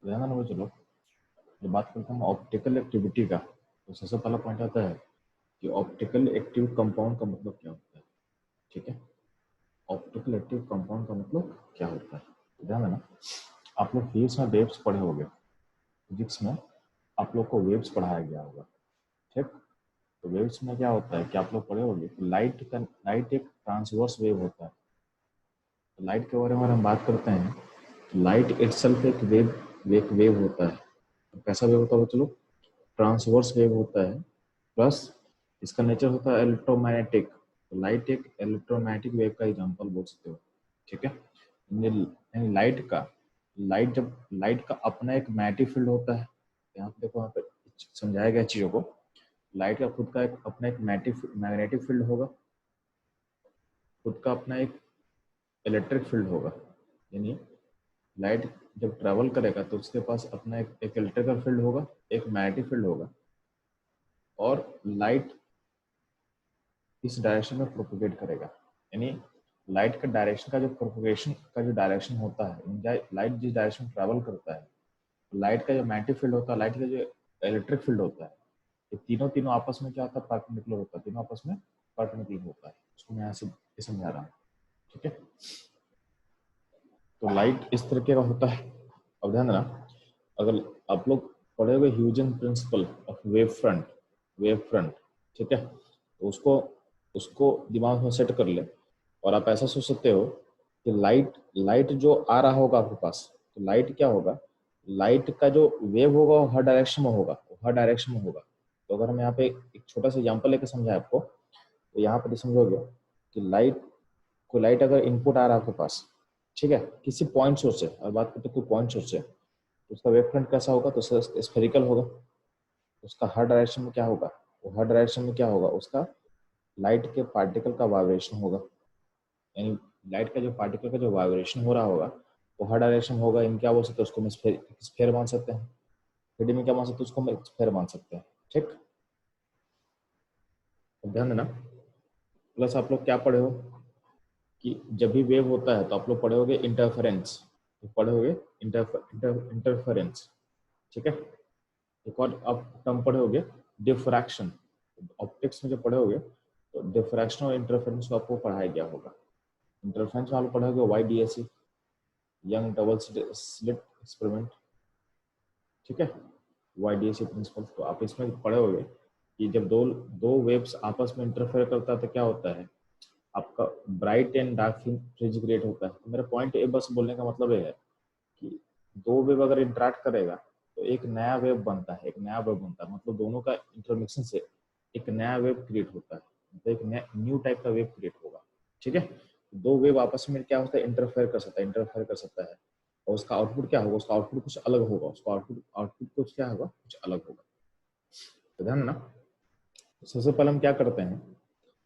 ध्यान ना चलो, जब बात करते हैं ऑप्टिकल एक्टिविटी का, तो सबसे पहला पॉइंट आता है कि ऑप्टिकल एक्टिव कंपाउंड का मतलब क्या होता है। ठीक है, ऑप्टिकल एक्टिव कंपाउंड का मतलब क्या होता है, तो ध्यान देना। आप लोग फिजिक्स में वेव्स पढ़े होंगे, फिजिक्स में आप लोग को वेव्स पढ़ाया गया होगा। ठीक, तो वेव्स में क्या होता है कि आप लोग पढ़े होंगे कि लाइट एक ट्रांसवर्स वेव होता है। तो लाइट के बारे में हम बात करते हैं, लाइट इटसेल्फ एक वेव होता है। तो कैसा वेव होता है चलो, ट्रांसवर्स वेव होता है, प्लस इसका नेचर होता है इलेक्ट्रोमैग्नेटिक। तो लाइट एक इलेक्ट्रोमैग्नेटिक वेव का एग्जांपल बोल सकते हो। ठीक है, यानी लाइट का अपना एक मैग्नेटिक फील्ड होता है। यहाँ पे देखो, यहाँ पे समझाया गया चीजों को। लाइट का खुद का अपना एक मैग्नेटिक फील्ड होगा, खुद का अपना एक इलेक्ट्रिक फील्ड होगा। यानी लाइट जब ट्रेवल करेगा तो उसके पास अपना एक इलेक्ट्रिकल फील्ड होगा, एक मैग्नेटिक फील्ड होगा, और लाइट इस डायरेक्शन में प्रोपोगेट करेगा। यानी लाइट का डायरेक्शन का जो प्रोपोगेशन का जो डायरेक्शन होता है, लाइट जिस डायरेक्शन में ट्रैवल करता है, लाइट का जो मैग्नेटिक फील्ड होता है, लाइट का जो इलेक्ट्रिक फील्ड होता है, ये तीनों तीनों आपस में क्या होता है, परपेंडिकुलर होता है। तीनों आपस में परपेंडिकुलर होता है। उसको मैं यहाँ से समझा रहा हूँ। ठीक है, तो लाइट इस तरीके का होता है। अब ध्यान देना, अगर आप लोग पढ़े हुए ह्यूजन प्रिंसिपल ऑफ वेव फ्रंट, ठीक है, तो उसको उसको दिमाग में सेट कर ले, और आप ऐसा सोच सकते हो कि लाइट लाइट जो आ रहा होगा आपके पास, तो लाइट क्या होगा, लाइट का जो वेव होगा वो हर डायरेक्शन में होगा, तो अगर हम यहाँ पे एक छोटा सा एग्जाम्पल लेकर समझाए आपको, तो यहाँ पे समझोगे कि लाइट अगर इनपुट आ रहा है आपके पास, ठीक है, किसी पॉइंट सोर्स से, और बात करते हैं कोई पॉइंट सोर्स से, तो उसका वेव फ्रंट कैसा होगा, तो स्फेरिकल होगा। उसका हर डायरेक्शन में क्या होगा, उसका लाइट के पार्टिकल का वाइब्रेशन होगा। यानी लाइट का जो पार्टिकल का जो वाइब्रेशन हो रहा होगा वो हर डायरेक्शन होगा। इन क्या बोल सकते हैं, उसको हम स्फेयर मान सकते हैं। थ्री में क्या मान सकते हैं, उसको हम स्फेयर मान सकते हैं। ठीक, ध्यान देना। प्लस आप लोग क्या पढ़े हो कि जब भी वेव होता है तो आप लोग पढ़े होगे इंटरफेरेंस, इंटरफेरेंस। ठीक है, एक और आप टर्म पढ़े होगे डिफ्रैक्शन। ऑप्टिक्स में जो पढ़े होगे तो डिफ्रैक्शन और इंटरफेरेंस को आपको पढ़ाया गया होगा। इंटरफेरेंस में आप पढ़े होगे YDAC, young double slit experiment. ठीक है, YDAC प्रिंसिपल, तो आप इसमें पढ़े होगे कि जब दो दो वेव्स आपस में इंटरफेयर करता है तो क्या होता है, आपका bright and dark fringe create होता है। तो मेरा पॉइंट ये बस बोलने का मतलब ये है कि दो वेव अगर इंटरेक्ट करेगा तो एक नया वेव बनता है, मतलब दोनों का इंटरमिक्शन से एक नया वेव क्रिएट होता है, मतलब एक नया न्यू टाइप का वेव क्रिएट होगा। ठीक है, दो वेव आपस में क्या होता है, इंटरफेयर कर सकता है, और उसका आउटपुट क्या होगा, उसका आउटपुट कुछ अलग होगा, कुछ क्या होगा, कुछ अलग होगा। तो ध्यान ना, सबसे पहले हम क्या करते हैं,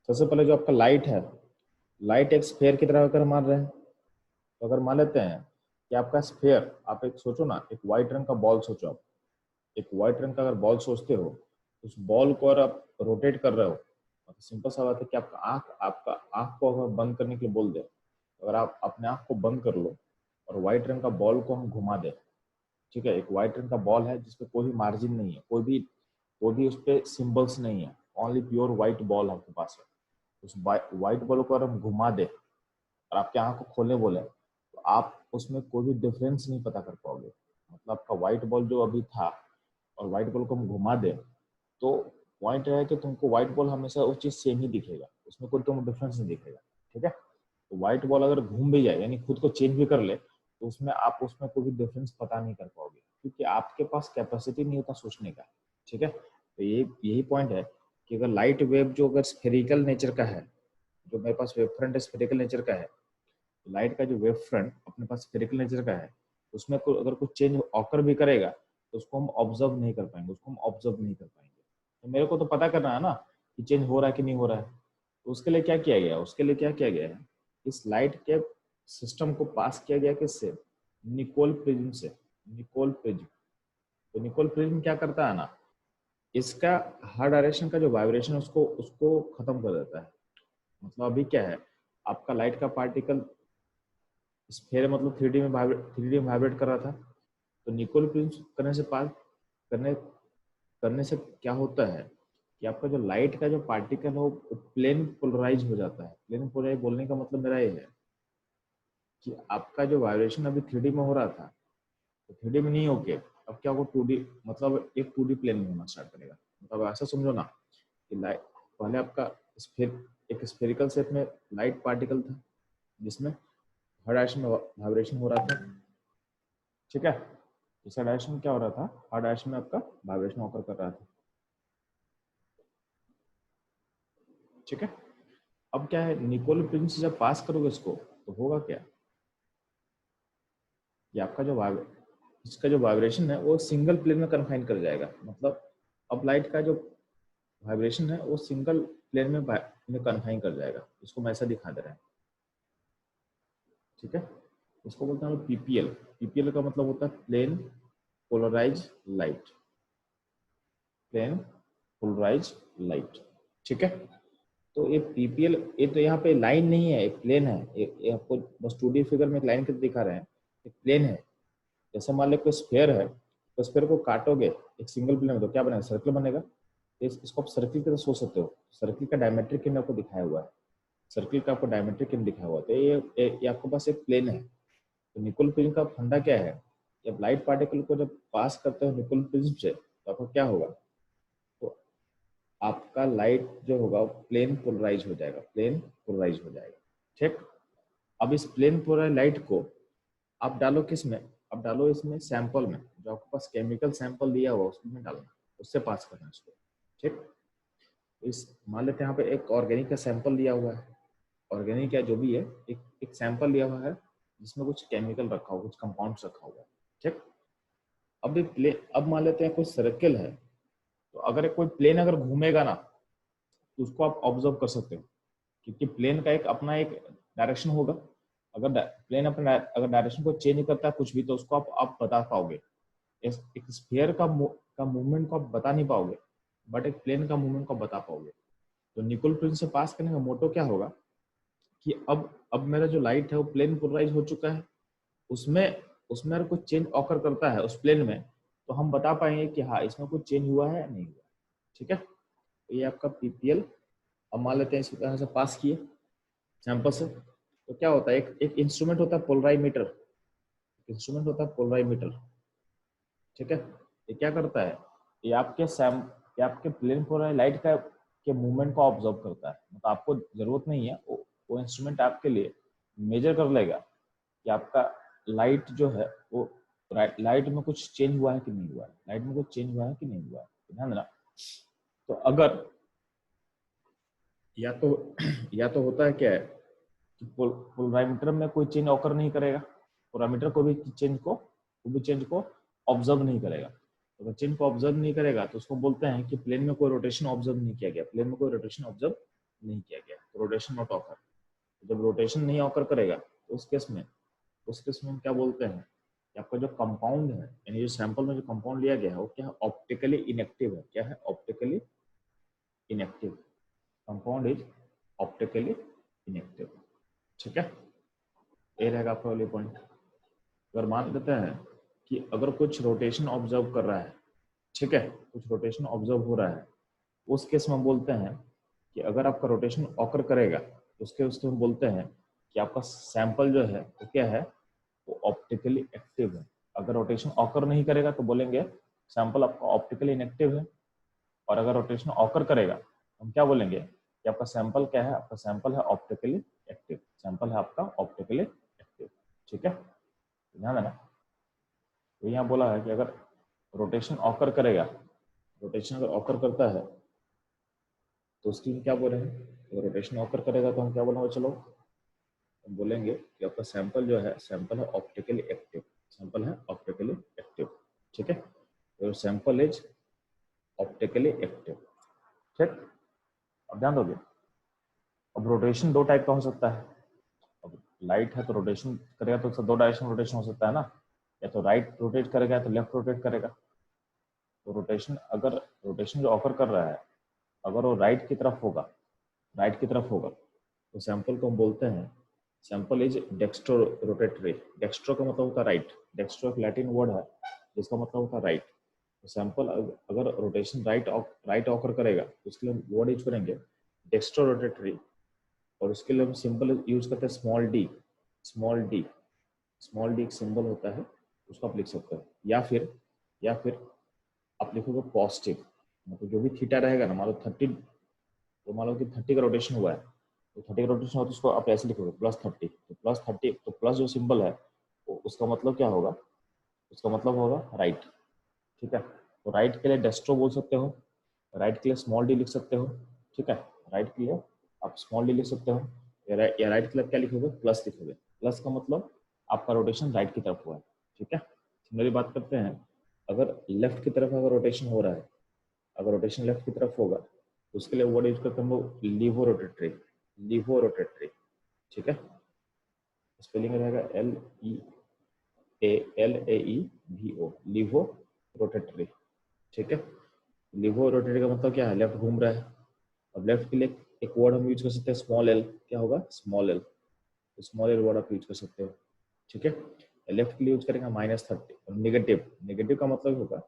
सबसे पहले जो आपका लाइट है, लाइट एक स्फेयर की तरह अगर मान रहे हैं, तो अगर मान लेते हैं कि आपका स्फेयर, आप एक सोचो ना, एक व्हाइट रंग का बॉल सोचो। आप एक व्हाइट रंग का अगर बॉल सोचते हो, उस बॉल को अगर आप रोटेट कर रहे हो, तो सिंपल सा बात है कि आपका आंख को अगर बंद करने के लिए बोल दे, अगर आप अपने आंख को बंद कर लो और व्हाइट रंग का बॉल को हम घुमा दे, ठीक है, एक व्हाइट रंग का बॉल है जिसपे कोई भी मार्जिन नहीं है, कोई भी उस पर सिंबल्स नहीं है, ओनली प्योर व्हाइट बॉल आपके पास है। उस व्हाइट बॉल को अगर हम घुमा दे और आपके आंख को खोलने बोले, तो आप उसमें कोई भी डिफरेंस नहीं पता कर पाओगे। मतलब आपका व्हाइट बॉल जो अभी था और व्हाइट बॉल को हम घुमा दें, तो पॉइंट है कि तुमको व्हाइट बॉल हमेशा उस चीज सेम ही दिखेगा, उसमें कोई तुम डिफरेंस नहीं दिखेगा। ठीक है, तो व्हाइट बॉल अगर घूम भी जाए, यानी खुद को चेंज भी कर ले, तो उसमें कोई भी डिफरेंस पता नहीं कर पाओगे, क्योंकि आपके पास कैपेसिटी नहीं होता सोचने का। ठीक है, तो यही पॉइंट है कि अगर लाइट वेव जो अगर स्फेरिकल नेचर का है, जो मेरे पास वेव फ्रंट स्फेरिकल नेचर का है, लाइट का जो वेव फ्रंट अपने पास स्फेरिकल नेचर का है, उसमें अगर कुछ चेंज ऑकर भी करेगा तो उसको हम ऑब्जर्व नहीं कर पाएंगे, तो मेरे को तो पता करना है ना कि चेंज हो रहा है कि नहीं हो रहा है। तो उसके लिए क्या किया गया, है, इस लाइट के सिस्टम को पास किया गया किससे, निकोल प्रिज्म से। निकोल प्रिज्म, तो निकोल प्रिज्म क्या करता है ना, इसका हर डायरेक्शन का जो वाइब्रेशन है उसको उसको खत्म कर देता है। मतलब अभी क्या है, आपका लाइट का पार्टिकल स्फेयर मतलब थ्री डी में वाइब्रेट कर रहा था, तो निकोल प्रिंस करने से पास करने करने से क्या होता है कि आपका जो लाइट का जो पार्टिकल हो प्लेन पोलराइज हो जाता है। प्लेन पोलराइज बोलने का मतलब मेरा ये है कि आपका जो वाइब्रेशन अभी 3D में हो रहा था, तो 3D में नहीं होके अब क्या होगा 2D, मतलब एक 2D प्लेन में होना स्टार्ट करेगा। मतलब ऐसा समझो ना कि लाइट पहले आपका एक स्फेरिकल शेप में लाइट पार्टिकल था जिसमें हर डायरेक्शन में वाइब्रेशन हो रहा था, ठीक है। दूसरा डायरेक्शन में क्या हो रहा था, हर डायरेक्शन में आपका वाइब्रेशन ऑकर कर रहा था, ठीक है। अब क्या है, निकोल प्रिंस जब पास करोगे इसको तो होगा क्या कि आपका जो इसका जो वाइब्रेशन है वो सिंगल प्लेन में कन्फाइन कर जाएगा। मतलब अब लाइट का जो वाइब्रेशन है वो सिंगल प्लेन में कन्फाइन कर जाएगा। इसको मैं ऐसा दिखा दे रहा है, ठीक है। इसको बोलते हैं पीपीएल। पीपीएल का मतलब होता है plane polarise light, plane polarise light, ठीक है। तो ये पीपीएल, ये तो यहाँ पे लाइन नहीं है, एक प्लेन है। ये आपको बस 2D फिगर में एक लाइन के दिखा रहे हैं, एक प्लेन है। जैसे मान लो कोई स्फीयर है, तो स्फीयर को काटोगे एक सिंगल प्लेन में तो क्या बनेगा, सर्कल बनेगा। इसको आप सर्कल की तरह सोच सकते हो। सर्कल का डायमेट्रिक चिन्ह आपको दिखाया हुआ है, सर्कल का आपको डायमेट्रिक चिन्ह दिखाया हुआ है। तो ये आपके पास एक प्लेन है। तो निकोल प्रिज्म का फंडा क्या है, जब लाइट पार्टिकल को जब पास करते हो निकोल प्रिज्म से तो आपका क्या होगा, तो आपका लाइट जो होगा प्लेन पोलराइज हो जाएगा, प्लेन पोलराइज हो जाएगा, ठीक। अब इस प्लेन पोलराइज लाइट को आप डालो किस में, आप डालो इसमें सैंपल में, जो आपके पास केमिकल सैंपल दिया हुआ उसमें डालना, उससे पास करना इसको, ठीक। इस मान लेते हैं यहाँ पे एक ऑर्गेनिक का सैंपल दिया हुआ है, ऑर्गेनिक या जो भी है, एक सैंपल लिया हुआ है जिसमें कुछ केमिकल रखा हुआ, कुछ कंपाउंड्स रखा हुआ है, ठीक। अब मान लेते हैं कोई सर्कल है, तो अगर कोई प्लेन अगर घूमेगा ना तो उसको आप ऑब्जर्व कर सकते हो, क्योंकि प्लेन का एक अपना एक डायरेक्शन होगा। अगर प्लेन अपना अगर डायरेक्शन को चेंज करता है कुछ भी, तो उसको आप बता पाओगे। एक स्फीयर का मूवमेंट को आप बता नहीं पाओगे, बट एक प्लेन का मूवमेंट को आप बता पाओगे। तो निकोल प्रिंस से पास करने का मोटो क्या होगा कि अब मेरा जो लाइट है वो प्लेन पोलराइज हो चुका है, उसमें उसमें अगर कुछ चेंज ऑकर करता है उस प्लेन में, तो हम बता पाएंगे कि हाँ इसमें कुछ चेंज हुआ है या नहीं हुआ, ठीक है। तो ये आपका पीपीएल। अब मान लेते हैं इस तरह से पास किए सैंपल से, तो क्या होता है, एक इंस्ट्रूमेंट होता है पोलराइमीटर, इंस्ट्रूमेंट होता है पोलराइमीटर, ठीक है। ये क्या करता है, ये आपके प्लेन पोलराइज लाइट का के मूवमेंट को ऑब्जर्व करता है। मतलब आपको जरूरत नहीं है, वो इंस्ट्रूमेंट आपके लिए मेजर कर लेगा कि आपका लाइट जो है वो लाइट में कुछ चेंज हुआ है कि नहीं हुआ है, लाइट में कुछ चेंज हुआ है कि नहीं हुआ है, ध्यान देना। तो अगर या तो या तो होता है क्या है कि पोलराइमीटर में कोई चेंज ऑकर नहीं करेगा, पोलरामीटर को भी चेंज को ऑब्जर्व नहीं करेगा। तो अगर चेंज को ऑब्जर्व नहीं करेगा तो उसको बोलते हैं कि प्लेन में कोई रोटेशन ऑब्जर्व नहीं किया गया, प्लेन में कोई रोटेशन ऑब्जर्व नहीं किया गया, तो रोटेशन नॉट ऑकर। जब रोटेशन नहीं ऑकर करेगा तो उस केस में हम क्या बोलते हैं कि आपका जो कंपाउंड है, यानी जो सैंपल में जो कंपाउंड लिया गया है वो क्या है, ऑप्टिकली इनएक्टिव है। क्या है, optically inactive. Compound is optically inactive, ठीक है। ये रहेगा आपका वाली पॉइंट। अगर मान लेते हैं कि अगर कुछ रोटेशन ऑब्जर्व कर रहा है, ठीक है, कुछ रोटेशन ऑब्जर्व हो रहा है, उस केस में हम बोलते हैं कि अगर आपका रोटेशन ऑकर करेगा तो उसके उसको हम बोलते हैं कि आपका सैंपल जो है वो क्या है, वो ऑप्टिकली एक्टिव है। अगर रोटेशन ऑकर नहीं करेगा तो बोलेंगे सैंपल आपका ऑप्टिकली इनएक्टिव है, और अगर रोटेशन ऑकर करेगा तो हम क्या बोलेंगे कि आपका सैंपल क्या है, आपका सैंपल है ऑप्टिकली एक्टिव, सैंपल है आपका ऑप्टिकली एक्टिव, ठीक है। ध्यान देना। तो यहाँ बोला है कि अगर रोटेशन ऑकर करेगा, रोटेशन अगर ऑकर करता है तो उसकी क्या बोल रहे हैं, अगर रोटेशन ऑकर करेगा तो हम क्या बोलेंगे, चलो हम बोलेंगे कि आपका सैंपल जो है, सैंपल है ऑप्टिकली एक्टिव, सैंपल है ऑप्टिकली एक्टिव, ठीक है। तो सैंपल इज ऑप्टिकली एक्टिव, ठीक। अब ध्यान दोगे, अब रोटेशन दो टाइप का हो सकता है। अब लाइट है तो रोटेशन करेगा तो उसका दो डायरेक्शन रोटेशन हो सकता है ना, या तो राइट रोटेट करेगा या तो लेफ्ट रोटेट करेगा। तो रोटेशन जो ऑकर कर रहा है अगर वो राइट की तरफ होगा तो सैंपल को हम बोलते हैं sample is dextro rotatory. Dextro का मतलब होता है राइट, डेक्स्ट्रो एक लैटिन वर्ड है इसका मतलब होता है राइट। तो सैंपल अगर रोटेशन राइट ऑकर करेगा तो उसके लिए वर्ड यूज करेंगे डेक्स्ट्रो रोटेटरी, और उसके लिए हम सिंबल यूज करते हैं स्मॉल डी। स्मॉल डी एक सिंबल होता है, उसको आप लिख सकते हो। या फिर आप लिखोगे पॉजिटिव, मतलब जो भी थीटा रहेगा ना, मान लो 30, तो मान लो कि 30 का रोटेशन हुआ है, तो 30 का रोटेशन हो तो उसको आप ऐसे लिखोगे +30। तो +30, तो प्लस जो सिंबल है तो उसका मतलब क्या होगा, उसका मतलब होगा राइट। ठीक है, तो राइट के लिए डेस्ट्रो बोल सकते हो, राइट के लिए स्मॉल डी लिख सकते हो। ठीक है, राइट के लिए आप स्मॉल डी लिख सकते हो, या राइट के लिए क्या लिखोगे, प्लस लिखोगे। प्लस का मतलब आपका रोटेशन राइट की तरफ हुआ है। ठीक है, सिमिलरली बात करते हैं, अगर लेफ्ट की तरफ अगर रोटेशन हो रहा है, अगर रोटेशन लेफ्ट की तरफ होगा तो उसके लिए वर्ड यूज करते हैं हम लोग लीवो रोटेटरी। लीवो रोटेटरी, ठीक है, स्पेलिंग रहेगा LEALAEVO, लीवो रोटेटरी। ठीक है, लीवो रोटेटरी का मतलब क्या है, लेफ्ट घूम रहा है। अब लेफ्ट के लिए एक वर्ड हम यूज कर सकते हैं स्मॉल एल, क्या होगा, small L. Small L word आप यूज कर सकते हो। ठीक है, लेफ्ट के लिए यूज करेंगे -30। नेगेटिव, नेगेटिव का मतलब होगा,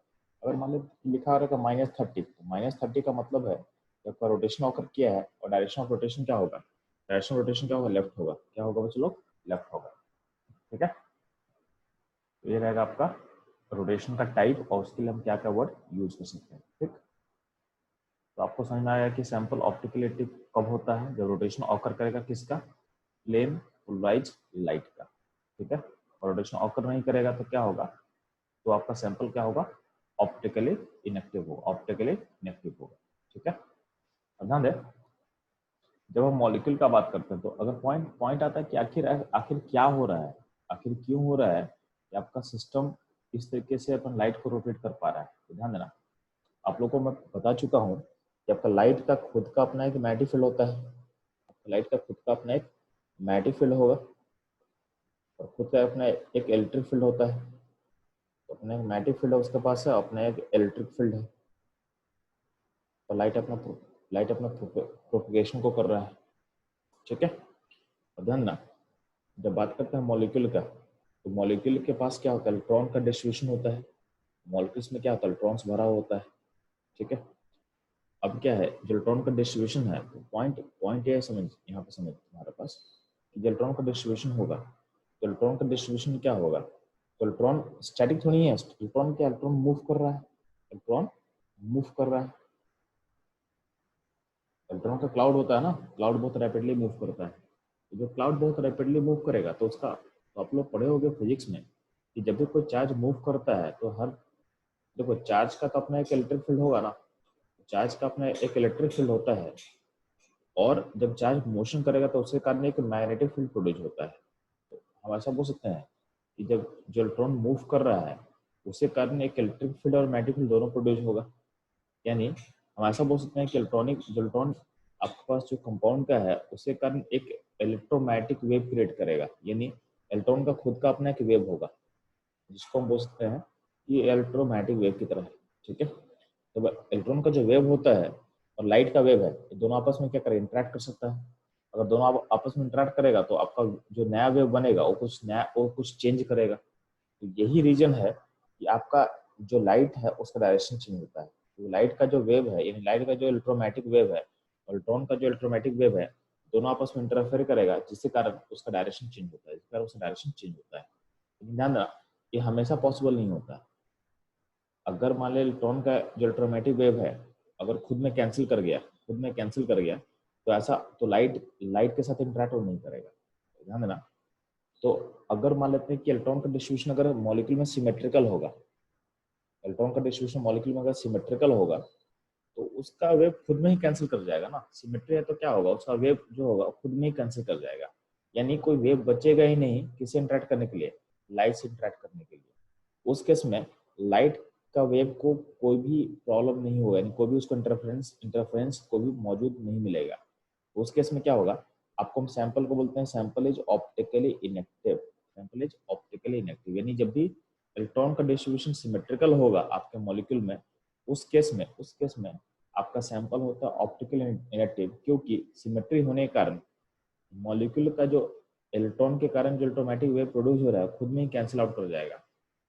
अगर मान लो लिखा रहेगा -30, तो -30 का मतलब है कि आपका रोटेशन ऑकर किया है, और डायरेक्शन ऑफ रोटेशन क्या होगा, डायरेक्शन रोटेशन क्या होगा, लेफ्ट होगा। क्या होगा बच्चों लोग, लेफ्ट होगा। ठीक है, तो ये रहेगा आपका रोटेशन का टाइप, और उसके लिए हम क्या क्या वर्ड यूज कर सकते हैं। ठीक, तो आपको समझ में आया कि सैंपल ऑप्टिकलिटी कब होता है, जब रोटेशन ऑकर करेगा किसका, प्लेन पोलराइज लाइट का। ठीक है, और रोटेशन ऑकर नहीं करेगा तो क्या होगा, तो आपका सैंपल क्या होगा, ऑप्टिकली इनएक्टिव होगा, ऑप्टिकली इनएक्टिव होगा। ठीक है, अब ध्यान दें, जब हम मॉलिक्यूल का बात करते हैं तो अगर पॉइंट आता है कि आखिर आखिर क्या हो रहा है, आखिर क्यों हो रहा है कि आपका सिस्टम इस तरीके से अपन लाइट को रोटेट कर पा रहा है। तो ध्यान देना, आप लोगों को मैं बता चुका हूँ कि आपका लाइट का खुद का अपना एक मैग्नेटिक फील्ड होता है, आपका लाइट का खुद का अपना एक मैग्नेटिक फील्ड होगा, और खुद का अपना एक इलेक्ट्रिक फील्ड होता है। तो अपना एक मैग्नेटिक फील्ड है उसके पास है, अपना एक इलेक्ट्रिक फील्ड है, और लाइट अपना प्रोपगेशन को कर रहा है। ठीक है, और ध्यान देना, जब बात करते हैं मॉलिक्यूल का, तो मॉलिक्यूल के पास क्या होता है, इलेक्ट्रॉन का डिस्ट्रीब्यूशन होता है। मॉलिक्यूल्स में क्या होता है, इलेक्ट्रॉन्स भरा होता है। ठीक है, अब क्या है, जो इलेक्ट्रॉन का डिस्ट्रीब्यूशन है, तो पॉइंट ये समझ, यहाँ पे समझ तुम्हारे पास कि जो इलेक्ट्रॉन का डिस्ट्रीब्यूशन होगा, तो इलेक्ट्रॉन का डिस्ट्रीब्यूशन क्या होगा, तो इलेक्ट्रॉन स्टैटिक थोड़ी है, इलेक्ट्रॉन क्या, इलेक्ट्रॉन मूव कर रहा है, इलेक्ट्रॉन मूव कर रहा है। इलेक्ट्रॉन का क्लाउड होता है ना, क्लाउड बहुत रैपिडली मूव करता है। तो जो क्लाउड बहुत रैपिडली मूव करेगा तो उसका, तो आप लोग पढ़े होंगे फिजिक्स में कि जब भी कोई चार्ज मूव करता है तो हर, देखो चार्ज का तो अपना एक इलेक्ट्रिक फील्ड होगा ना, चार्ज का अपना एक इलेक्ट्रिक फील्ड होता है, और जब चार्ज मोशन करेगा तो उसके कारण एक मैग्नेटिक फील्ड प्रोड्यूस होता है। तो हम ऐसा बोल सकते हैं कि जब जो इलेक्ट्रॉन मूव कर रहा है उसके कारण एक इलेक्ट्रिक फील्ड और मैग्नेटिक फील्ड दोनों प्रोड्यूस होगा। यानी हम ऐसा बोल सकते हैं कि जो इलेक्ट्रॉन आपके पास जो कंपाउंड का है उसके कारण एक इलेक्ट्रोमैग्नेटिक वेव क्रिएट करेगा, यानी इलेक्ट्रॉन का खुद का अपना एक वेव होगा, जिसको हम बोल सकते हैं कि इलेक्ट्रोमैग्नेटिक वेव की तरह है। ठीक है, तो इलेक्ट्रॉन का जो वेव होता है और लाइट का वेव है, ये दोनों आपस में क्या करेगा, इंटरेक्ट कर सकता है। अगर दोनों आपस में इंटरेक्ट करेगा तो आपका जो नया वेव बनेगा वो कुछ चेंज करेगा। तो यही रीजन है कि आपका जो लाइट है उसका डायरेक्शन चेंज होता है। तो लाइट का जो वेव है, यानी लाइट का जो इलेक्ट्रोमैग्नेटिक वेव है और इलेक्ट्रॉन का जो इलेक्ट्रोमैग्नेटिक वेव है, दोनों आपस में इंटरफेयर करेगा, जिसके कारण उसका डायरेक्शन चेंज होता है, जिसके कारण उसका डायरेक्शन चेंज होता है। लेकिन ध्यान रखना, ये हमेशा पॉसिबल नहीं होता है। अगर मान लो इलेक्ट्रॉन का जो इलेक्ट्रोमैग्नेटिक वेव है अगर खुद में कैंसिल कर गया, तो ऐसा तो लाइट के साथ इंटरेक्ट नहीं करेगा। ध्यान देना, तो अगर मान लेते हैं कि इलेक्ट्रॉन का डिस्ट्रीब्यूशन अगर मॉलिक्यूल में सिमेट्रिकल होगा, इलेक्ट्रॉन का डिस्ट्रीब्यूशन मॉलिक्यूल में अगर सिमेट्रिकल होगा, तो उसका वेव खुद में ही कैंसिल कर जाएगा ना। सिमेट्री है तो क्या होगा, उसका वेव जो होगा खुद में ही कैंसिल कर जाएगा, यानी कोई वेव बचेगा ही नहीं किसे इंटरेक्ट करने के लिए, लाइट से इंटरेक्ट करने के लिए। उस केस में लाइट का वेव को कोई भी प्रॉब्लम नहीं होगा, यानी कोई भी उसको इंटरफेरेंस कोई भी मौजूद नहीं मिलेगा। उस केस में क्या होगा, आपको हम सैंपल को बोलते हैं sample is optically inactive. Sample is optically inactive, यानी जब भी इलेक्ट्रॉन का डिस्ट्रीब्यूशन सिमेट्रिकल होगा आपके मॉलिक्यूल में, उस केस में आपका सैंपल होता है ऑप्टिकली इनएक्टिव, क्योंकि सिमेट्री होने के कारण मॉलिक्यूल का जो इलेक्ट्रॉन के कारण जो इलेक्ट्रोमैग्नेटिक वेव प्रोड्यूस हो रहा है खुद में ही कैंसिल आउट कर जाएगा,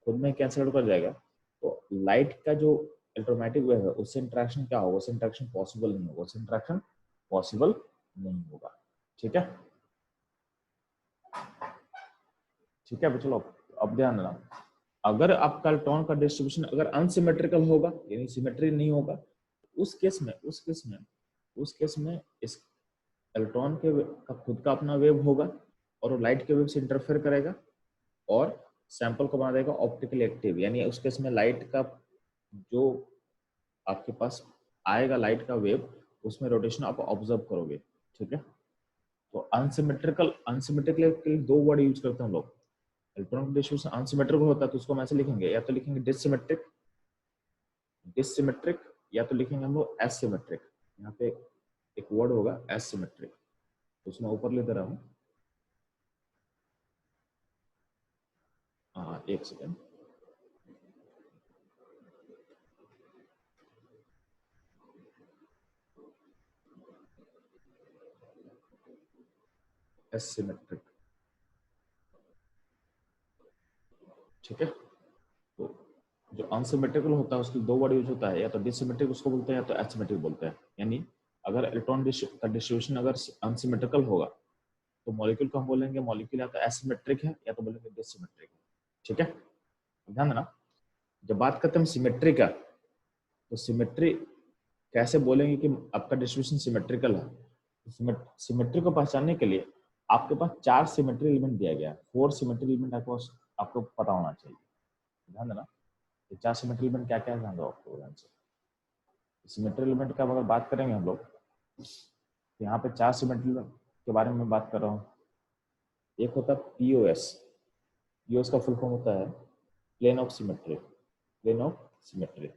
खुद में कैंसिल आउट कर जाएगा। तो लाइट का जो इलेक्ट्रोमैग्नेटिक वेव है उससे इंटरेक्शन क्या होगा, उससे इंटरेक्शन पॉसिबल नहीं होगा, उससे इंटरेक्शन पॉसिबल नहीं होगा। ठीक है, ठीक है। चलो अब ध्यान देना, अगर आपका इलेक्ट्रॉन का डिस्ट्रीब्यूशन अगर अनसिमेट्रिकल होगा, यानी सिमेट्री नहीं होगा, उस केस में इस इलेक्ट्रॉन के का खुद का अपना वेव होगा और वो लाइट के वेव से इंटरफेयर करेगा और सैंपल को बना देगा ऑप्टिकली एक्टिव, यानी उस केस में लाइट का जो आपके पास आएगा लाइट का वेव, उसमें रोटेशन आप ऑब्जर्व करोगे। ठीक है, तो अनसिमेट्रिकल के लिए दो वर्ड यूज करते हैं हम लोग। इलेक्ट्रॉन डिस्ट्रीब्यूशन अनसिमेट्रिकल होता है तो उसको हम ऐसे लिखेंगे, या तो लिखेंगे डिससिमेट्रिक, या तो लिखेंगे हम लोग एसिमेट्रिक। यहाँ पे एक वर्ड होगा एसिमेट्रिक, तो उसमें ऊपर लेते रहा हूँ। हाँ, एक सेकेंड। एसिमेट्रिक, ठीक है। तो जो अनसिमेट्रिकल होता है उसके दो वर्ड यूज होता है, या तो डिससिमेट्रिक उसको बोलते हैं या तो एसिमेट्रिक बोलते हैं। यानी अगर इलेक्ट्रॉन का डिस्ट्रीब्यूशन अगर अनसिमेट्रिकल होगा तो मॉलिक्यूल को हम बोलेंगे मॉलिक्यूल या तो एसिमेट्रिक है या तो बोलेंगे डिससिमेट्रिक है। ठीक है, ध्यान देना। जब बात करते हैं सिमेट्री का, तो सिमेट्री कैसे बोलेंगे कि आपका डिस्ट्रीब्यूशन सिमेट्रिकल है। सिमेट्री को पहचानने के लिए आपके पास 4 सिमेट्री एलिमेंट दिया गया है, 4 सिमेट्री एलिमेंट आपको पता होना चाहिए। ध्यान देना, ये 4 सिमेट्री एलिमेंट क्या क्या है ध्यान दो आपको ध्यान से। सिमेट्री एलिमेंट का अगर बात करेंगे हम लोग, तो यहाँ पे 4 सिमेट्री एलिमेंट के बारे में बात कर रहा हूँ। एक होता है पीओएस, पीओएस का फुल फॉर्म होता है plane of symmetry, plane of symmetry.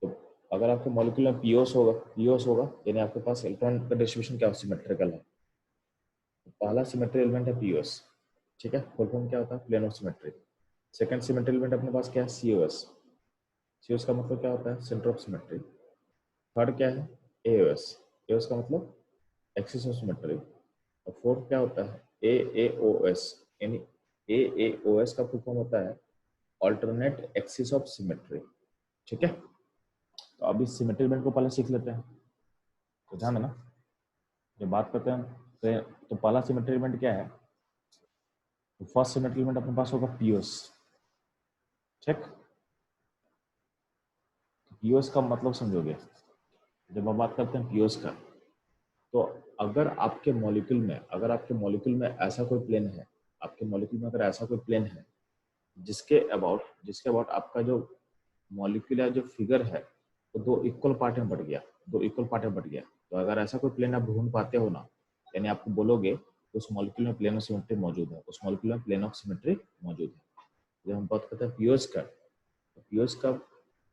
तो अगर आपके मॉलिक्यूल में पीओएस होगा यानी आपके पास इलेक्ट्रॉन का डिस्ट्रीब्यूशन क्या सिमेट्रिकल है। तो पहला सिमेट्री एलिमेंट है पीओएस, ठीक है, फुल फॉर्म क्या होता है plane of symmetry. Second symmetry element अपने पास क्या है सीओएस, सीओएस का मतलब क्या होता है सेंटर ऑफ सिमेट्री। थर्ड क्या है एओएस, एओएस का मतलब एक्सिस ऑफ सिमेट्री। और फोर्थ क्या होता है एएओएस, यानी एएओएस का फुल फॉर्म होता है अल्टरनेट एक्सिस ऑफ सिमेट्री। ठीक है, तो अभी सिमेट्री एलिमेंट को पहले सीख लेते हैं। तो ध्यान देना, जब बात करते हैं तो पहला सिमेट्री एलिमेंट क्या है, तो फर्स्ट सिमेट्री एलिमेंट अपने पास होगा पीओएस। ठीक, पीओएस का मतलब समझोगे। जब हम बात करते हैं पीओएस का, तो अगर आपके मॉलिक्यूल में ऐसा कोई प्लेन है, आपके मॉलिक्यूल में अगर ऐसा कोई प्लेन है जिसके अबाउट आपका जो मॉलिक्यूलर जो फिगर है वो दो इक्वल पार्ट में बट गया, तो अगर ऐसा कोई प्लेन आप ढूंढ पाते हो ना, यानी आपको बोलोगे तो उस मॉलिक्यूल में प्लेन ऑफ सिमेट्री मौजूद है, उस मॉलिक्यूल में प्लेन ऑफ सिमेट्री मौजूद है। जब हम बात करते हैं पीओएस का, तो पीओएस का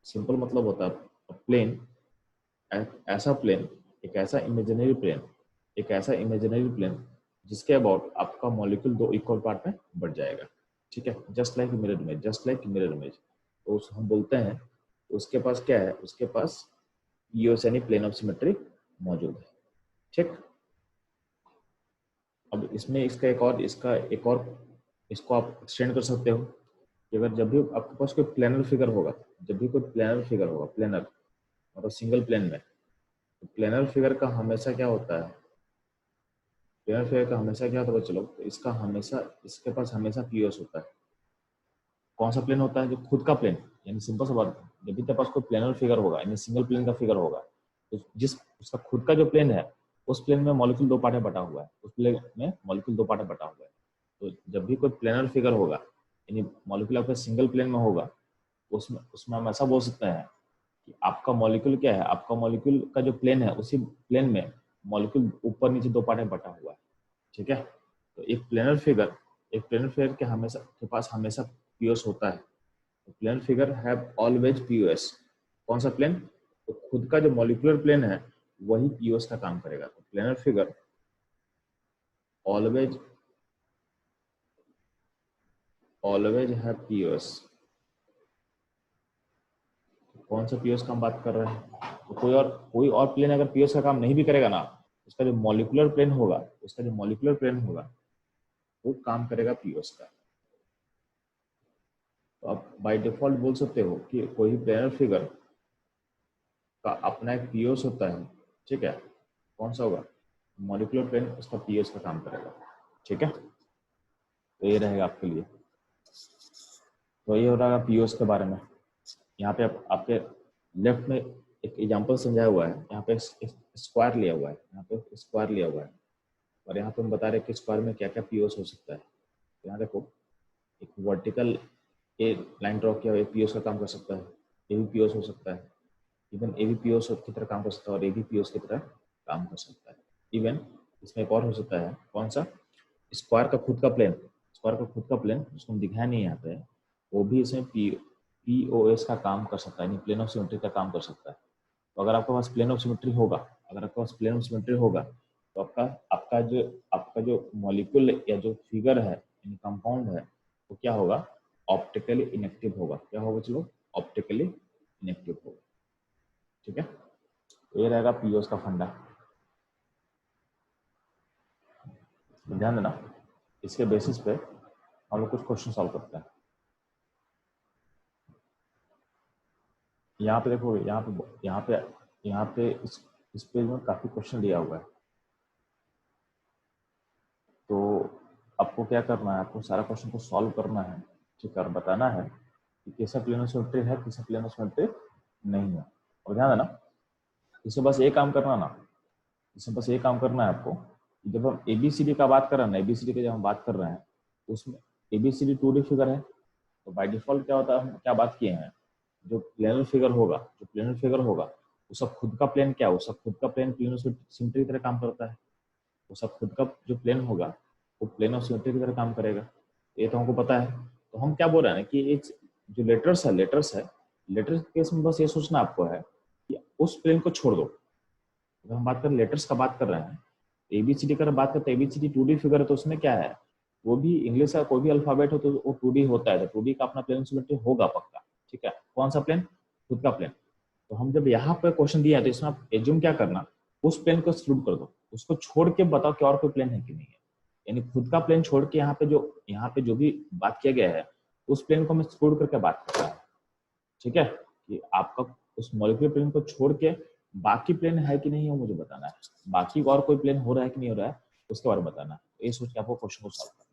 सिंपल मतलब होता है प्लेन, ऐसा प्लेन, एक ऐसा इमेजिनरी प्लेन जिसके अबाउट आपका मॉलिक्यूल दो इक्वल पार्ट में बढ़ जाएगा। ठीक है, जस्ट लाइक मिरर इमेज। तो हम बोलते हैं उसके पास क्या है, उसके पास पीओएस यानी प्लेन ऑफ सिमेट्री मौजूद है। ठीक, अब इसमें इसको आप एक्सटेंड कर सकते हो कि अगर जब भी आपके पास कोई प्लेनर फिगर होगा, प्लेनर मतलब सिंगल प्लेन में, तो प्लेनर फिगर का हमेशा क्या होता है, चलो तो इसके पास हमेशा पीओएस होता है। कौन सा प्लेन होता है, जो खुद का प्लेन, यानी सिंपल सा बात, जब भी तेरे पास कोई प्लेनर फिगर होगा यानी सिंगल प्लेन का फिगर होगा, तो जिस उसका खुद का जो प्लेन है उस प्लेन में मॉलिक्यूल दो पार्ट में बटा हुआ है, तो जब भी कोई प्लेनर फिगर होगा यानी मॉलिक्यूल आपका सिंगल प्लेन में होगा, उसमें हम ऐसा बोल सकते हैं कि आपका मॉलिक्यूल क्या है, आपका मॉलिक्यूल का जो प्लेन है उसी प्लेन में मॉलिक्यूल ऊपर नीचे दो पार्ट में बटा हुआ है। ठीक है, तो एक प्लेनर फिगर के पास हमेशा पीओएस होता है। तो planar figure have always POS. कौन सा प्लेन, तो खुद का जो मॉलिक्यूलर प्लेन है वही पीओएस का काम करेगा। तो planar figure always have POS. कौन सा पीओएस का हम बात कर रहे हैं, तो कोई और प्लेन अगर पीओएस का काम नहीं भी करेगा ना, उसका जो मॉलिक्यूलर प्लेन होगा वो काम करेगा पीओएस का। तो आप बाय डिफॉल्ट बोल सकते हो कि कोई भी प्लेनर फिगर का अपना एक पीओएस होता है, ठीक है। कौन सा होगा? मॉलिक्यूलर प्लेन उसका पीओएस का काम करेगा, ठीक है। तो ये रहेगा आपके लिए। तो ये हो रहा है पीओएस के बारे में। यहाँ पे आपके लेफ्ट में एक एग्जांपल समझाया हुआ है, यहाँ पे स्क्वायर लिया हुआ है, यहाँ पे स्क्वायर लिया हुआ है, और यहाँ पे हम बता रहे हैं कि स्क्वायर में क्या क्या पीओएस हो सकता है। यहाँ देखो, एक वर्टिकल ए लाइन ड्रॉ किया हुआ पीओएस का काम कर सकता है, ए भी पीओएस हो सकता है, इवन ए भी पीओएस की तरह काम कर सकता है और ए भी पीओएस की तरह काम कर सकता है। इवन इसमें एक और हो सकता है, कौन सा? स्क्वायर का खुद का प्लेन, स्क्वायर का खुद का प्लेन जिसको हम दिखाया नहीं यहाँ पे, वो भी इसमें पीओएस का काम कर सकता है, यानी प्लेन ऑफ सिमेट्री का काम कर सकता है। तो अगर आपके पास प्लेन ऑफ सिमेट्री होगा, अगर आपके पास प्लेन ऑफ सिमेट्री होगा तो आपका जो मॉलिक्यूल या जो फिगर है यानी कंपाउंड है वो क्या होगा? ऑप्टिकली इनएक्टिव होगा। क्या होगा चलो? ऑप्टिकली इनएक्टिव होगा, ठीक है। तो ये रहेगा पीओएस का फंडा, ध्यान देना। इसके बेसिस पे हम लोग कुछ क्वेश्चन सॉल्व करते हैं। यहाँ पे देखो, यहाँ पे इस पेज में काफी क्वेश्चन दिया हुआ है। तो आपको क्या करना है? आपको सारा क्वेश्चन को सॉल्व करना है, ठीक है, और बताना है कि कैसा प्लेन ऑफ सिमेट्री है, कैसा प्लेन ऑफ सिमेट्री नहीं है। और ध्यान देना, इसमें बस ये काम करना ना, इसमें बस ये काम करना है आपको, जब हम एबीसीडी का बात कर रहे हैं ना, एबीसीडी की जब हम बात कर रहे हैं उसमें एबीसीडी 2D फिगर है। तो बाय डिफॉल्ट क्या होता है, हम क्या बात किए हैं, जो प्लेनर फिगर होगा उसका खुद का प्लेन क्या है? उसका खुद का प्लेन प्लेन ऑफ सिमेट्री की तरह काम करता है। उसका खुद का जो प्लेन होगा वो प्लेन ऑफ सिमेट्री की तरह काम करेगा, ये तो हमको पता है। तो हम क्या बोल रहे हैं कि एक जो लेटर्स है, लेटर्स के केस में बस ये सोचना आपको है कि उस प्लेन को छोड़ दो। अगर हम बात करें लेटर्स का बात कर रहे हैं, एबीसीडी का बात करते हैं, एबीसीडी 2D फिगर है तो उसमें क्या है, वो भी इंग्लिश का कोई भी अल्फाबेट हो तो वो 2D होता है, तो 2D का अपना प्लेन सिमेट्री होगा पक्का, ठीक है। कौन सा प्लेन? खुद का प्लेन। तो हम जब यहाँ पे क्वेश्चन दिया है तो इसमें आप एज्यूम क्या करना, उस प्लेन को एक्सक्लूड कर दो, उसको छोड़ के बताओ कि और कोई प्लेन है कि नहीं है। यानी खुद का प्लेन छोड़ के यहाँ पे जो भी बात किया गया है उस प्लेन को हम एक्सक्लूड करके बात कर रहा है, ठीक है। कि आपका उस मॉलिक्यूलर प्लेन को छोड़ के बाकी प्लेन है कि नहीं है मुझे बताना है, बाकी और कोई प्लेन हो रहा है कि नहीं हो रहा है उसके बारे में बताना है। ये सोच के आपको क्वेश्चन को सॉल्व करना है।